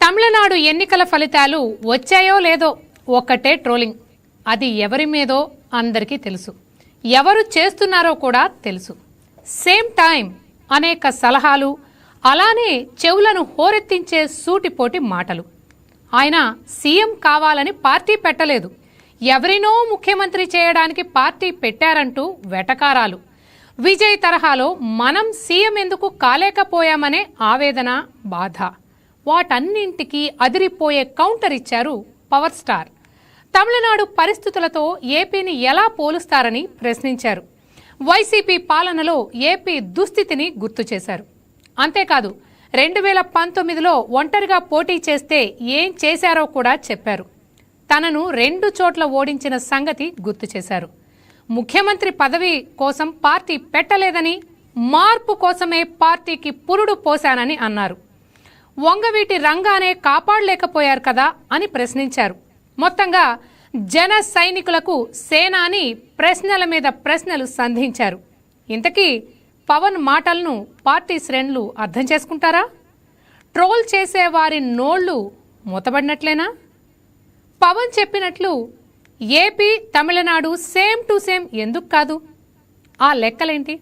తమిళనాడు ఎన్నికల ఫలితాలు వచ్చాయో లేదో ఒక్కటే ట్రోలింగ్. అది ఎవరి మీదో అందరికీ తెలుసు, ఎవరు చేస్తున్నారో కూడా తెలుసు. సేమ్ టైం అనేక సలహాలు, అలానే చెవులను హోరెత్తించే సూటిపోటి మాటలు. ఆయన సీఎం కావాలని పార్టీ పెట్టలేదు, ఎవరినో ముఖ్యమంత్రి చేయడానికి పార్టీ పెట్టారంటూ వెటకారాలు. విజయ్ తరహాలో మనం సీఎం ఎందుకు కాలేకపోయామనే ఆవేదన, బాధ. వాటన్నింటికీ అదిరిపోయే కౌంటర్ ఇచ్చారు పవర్ స్టార్. తమిళనాడు పరిస్థితులతో ఏపీని ఎలా పోలుస్తారని ప్రశ్నించారు. వైసీపీ పాలనలో ఏపీ దుస్థితిని గుర్తు చేశారు. అంతేకాదు, 2019లో ఒంటరిగా పోటీ చేస్తే ఏం చేశారో కూడా చెప్పారు. తనను 2 చోట్ల ఓడించిన సంగతి గుర్తు చేశారు. ముఖ్యమంత్రి పదవి కోసం పార్టీ పెట్టలేదని, మార్పు కోసమే పార్టీకి పురుడు పోశానని అన్నారు. వంగవీటి రంగానే కాపాడలేకపోయారు కదా అని ప్రశ్నించారు. మొత్తంగా జన సైనికులకు సేనాని ప్రశ్నల మీద ప్రశ్నలు సంధించారు. ఇంతకీ పవన్ మాటలను పార్టీ శ్రేణులు అర్థం చేసుకుంటారా? ట్రోల్ చేసే వారి నోళ్లు మూతబడినట్లేనా? పవన్ చెప్పినట్లు AP, Tamil Nadu same to same ఎందుకు కాదు? ఆ లెక్కలేంటి?